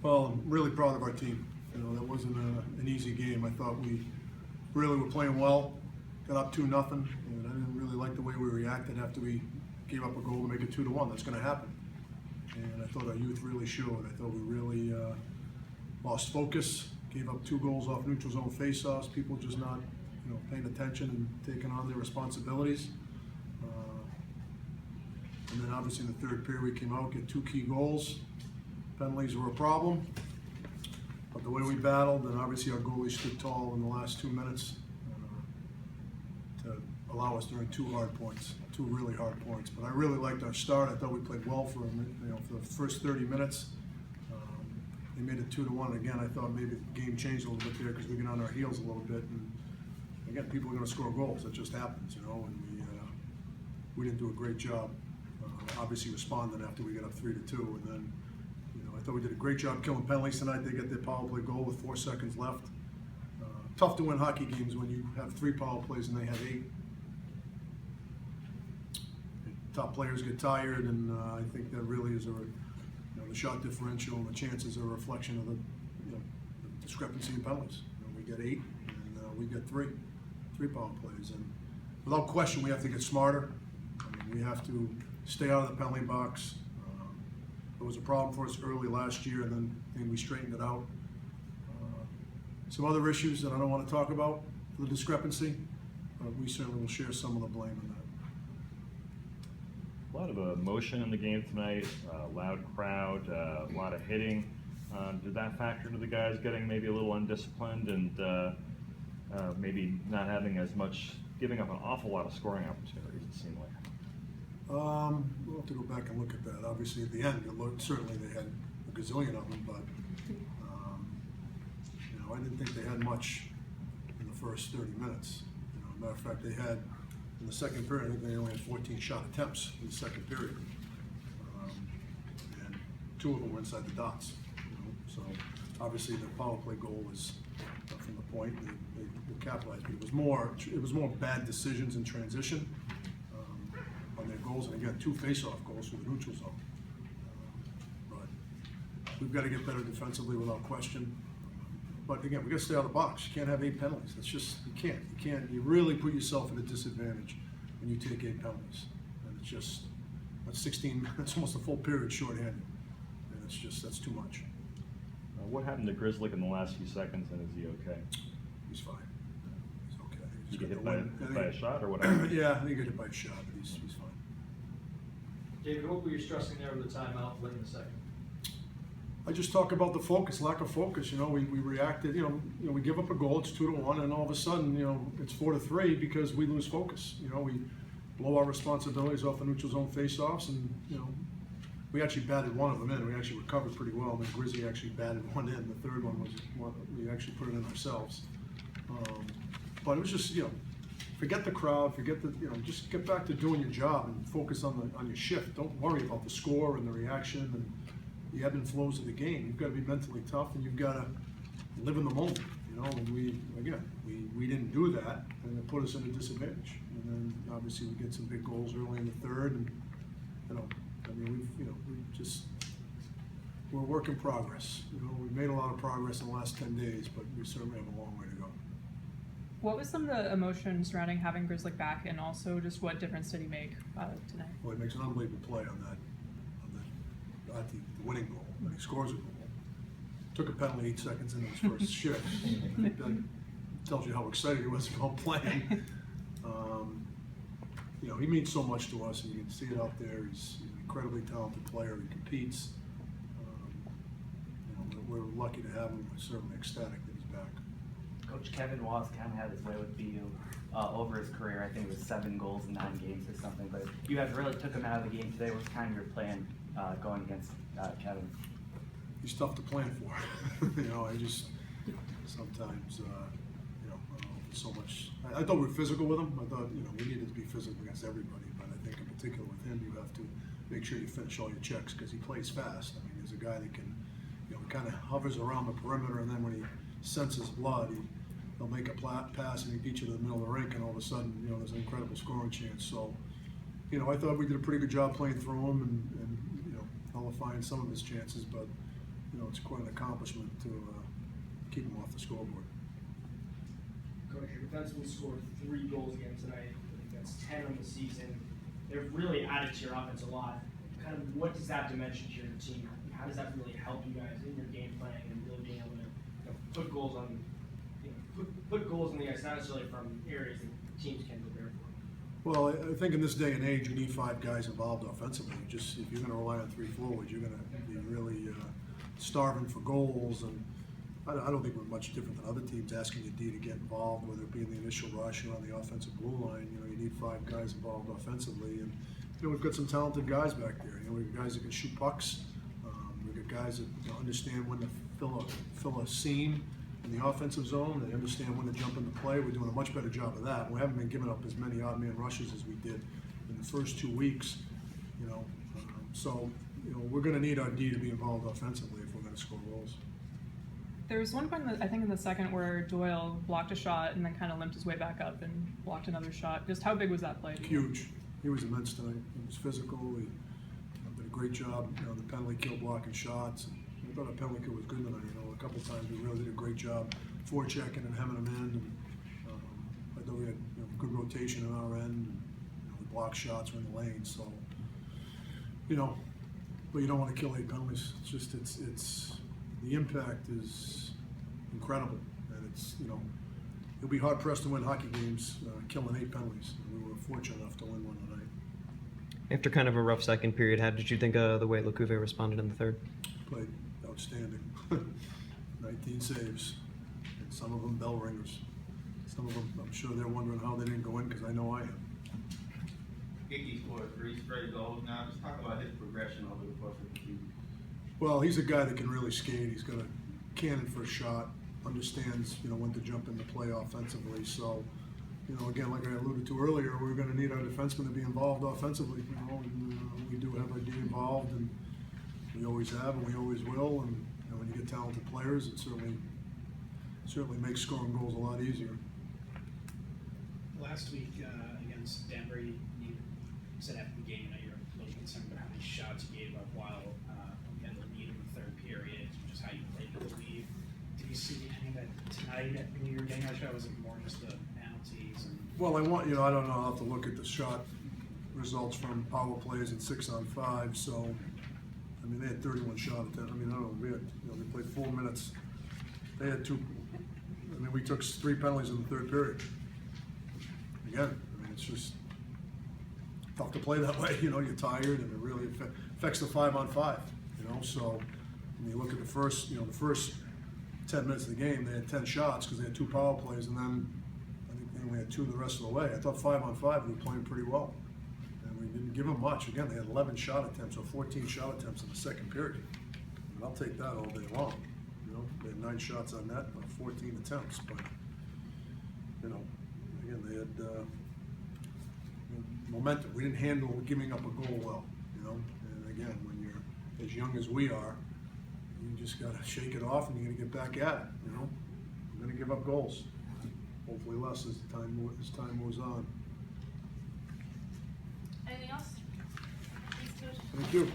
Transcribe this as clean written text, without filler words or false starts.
Well, I'm really proud of our team. You know, that wasn't an easy game. I thought we really were playing well, got up 2-0, and I didn't really like the way we reacted after we gave up a goal to make it 2-1. That's going to happen. And I thought our youth really showed. I thought we really lost focus, gave up 2 goals off neutral zone faceoffs. People just not, paying attention and taking on their responsibilities. And then obviously in the third period we came out, get 2 key goals. Penalties were a problem, but the way we battled, and obviously our goalie stood tall in the last 2 minutes to allow us during 2 hard points, 2 really hard points. But I really liked our start. I thought we played well for for the first 30 minutes. They made it 2-1 again. I thought maybe the game changed a little bit there because we got on our heels a little bit. And again, people are going to score goals. That just happens, And we didn't do a great job, obviously responding after we got up 3-2. And then, I thought we did a great job killing penalties tonight. They got their power play goal with 4 seconds left. Tough to win hockey games when you have 3 power plays and they have 8. Top players get tired, and I think that really is the shot differential and the chances are a reflection of the discrepancy in penalties. We get 8 and we get 3 power plays, and without question we have to get smarter. We have to stay out of the penalty box. It was a problem for us early last year, and then we straightened it out. Some other issues that I don't want to talk about for the discrepancy, we certainly will share some of the blame in that. A lot of emotion in the game tonight, loud crowd, a lot of hitting. Did that factor into the guys getting maybe a little undisciplined and maybe not having as much, giving up an awful lot of scoring opportunities, it seemed like? We'll have to go back and look at that. Obviously, at the end, certainly they had a gazillion of them, but I didn't think they had much in the first 30 minutes. Matter of fact, they had in the second period. I think they only had 14 shot attempts in the second period, and 2 of them were inside the dots. So obviously, the power play goal was from the point they capitalized, but it was more bad decisions in transition. On their goals, and again, 2 face-off goals for the neutral zone. But we've got to get better defensively without question. But again, we got to stay out of the box. You can't have 8 penalties. That's just you can't. You really put yourself at a disadvantage when you take 8 penalties. And it's just that's 16. That's almost a full period shorthanded, and that's too much. What happened to Grizzly in the last few seconds, and is he okay? He's fine. He's okay. Did he get hit by a shot or whatever? Yeah, I think he got hit by a shot, but he's fine. David, what were you stressing there with the timeout late in the second? I just talk about the focus, lack of focus. We reacted. We give up a goal, it's 2-1, and all of a sudden, it's 4-3 because we lose focus. We blow our responsibilities off the neutral zone faceoffs, and we actually batted 1 of them in. We actually recovered pretty well. Then Grizzly actually batted 1 in. The third one was one we actually put it in ourselves. But it was just forget the crowd, forget the just get back to doing your job and focus on your shift. Don't worry about the score and the reaction and the ebb and flows of the game. You've got to be mentally tough, and you've got to live in the moment. And we didn't do that, and it put us at a disadvantage. And then obviously we get some big goals early in the third, and we're a work in progress. We've made a lot of progress in the last 10 days, but we certainly have a long way to go. What was some of the emotion surrounding having Grizzly back, and also just what difference did he make tonight? Well, he makes an unbelievable play on the winning goal. When he scores a goal, took a penalty 8 seconds into his first shift. That tells you how excited he was about playing. He means so much to us, and you can see it out there. He's an incredibly talented player. He competes. We're lucky to have him. We're certainly ecstatic that he's back. Coach Kevin Wass kind of had his way with BU over his career. I think it was 7 goals in 9 games or something. But you guys really took him out of the game today. What's kind of your plan going against Kevin? He's tough to plan for. I just sometimes so much. I thought we were physical with him. I thought we needed to be physical against everybody. But I think in particular with him, you have to make sure you finish all your checks because he plays fast. He's a guy that can kind of hovers around the perimeter, and then when he senses blood, he'll make a pass and he beat you to the middle of the rink, and all of a sudden, there's an incredible scoring chance. So, I thought we did a pretty good job playing through him and nullifying some of his chances. But, it's quite an accomplishment to keep them off the scoreboard. Coach, your defensively scored 3 goals again tonight. I think that's 10 on the season. They've really added to your offense a lot. Kind of what does that dimension to your team? How does that really help you guys in your game planning and really being able to put goals on, put goals in the ice, not necessarily from areas that teams can prepare for? Well, I think in this day and age, you need 5 guys involved offensively. Just if you're going to rely on 3 forwards, you're going to be really starving for goals. And I don't think we're much different than other teams asking your D to get involved, whether it be in the initial rush or on the offensive blue line. You need 5 guys involved offensively, and we've got some talented guys back there. We've got guys that can shoot pucks. We've got guys that understand when to fill a seam in the offensive zone. They understand when to jump into play. We're doing a much better job of that. We haven't been giving up as many odd man rushes as we did in the first 2 weeks. So we're going to need our D to be involved offensively if we're going to score goals. There was one point, I think in the second, where Doyle blocked a shot and then kind of limped his way back up and blocked another shot. Just how big was that play? Huge. He was immense tonight. He was physical. He did a great job. The penalty kill blocking shots. I thought our penalty kill was good tonight. A couple of times we really did a great job forechecking and hemming them in. And I thought we had good rotation on our end. And, the block shots were in the lane. So but you don't want to kill 8 penalties. It's just it's the impact is incredible, and you'll be hard pressed to win hockey games killing 8 penalties. And we were fortunate enough to win one tonight. After kind of a rough second period, how did you think the way Lecouve responded in the third? Played outstanding. 19 saves, and some of them bell ringers. Some of them, I'm sure they're wondering how they didn't go in, because I know I am. Hickey scored 3 straight goals now. Just talk about his progression over the course of the season. Well, he's a guy that can really skate. He's got a cannon for a shot, understands, when to jump into play offensively. So, again, like I alluded to earlier, we're going to need our defensemen to be involved offensively. And, we do have our D involved, and we always have, and we always will. And when you get talented players, it certainly makes scoring goals a lot easier. Last week against Denver, you said after the game that you're a little concerned about how many shots you gave up while you had the lead in the third period, just how you played with the lead. Did you see any of that tonight when you were getting that shot? Was it more just the penalties? Well, I don't know. I'll have to look at the shot results from power plays and 6-on-5. So, they had 31 shot attempts. I don't know. We had, they played 4 minutes. They had 2. We took 3 penalties in the third period. Again, it's just tough to play that way. You're tired, and it really affects the 5-on-5. So when you look at the first 10 minutes of the game, they had 10 shots because they had 2 power plays, and then I think they only had 2 the rest of the way. I thought 5-on-5 we were playing pretty well, and we didn't give them much. Again, they had 11 shot attempts or 14 shot attempts in the second period. And I'll take that all day long. They had 9 shots on net, 14 attempts, but again, they had momentum. We didn't handle giving up a goal well, And again, when you're as young as we are, you just got to shake it off, and you're going to get back at it. We're going to give up goals. Hopefully less as time moves on. Anything else? Thanks, Coach. Thank you.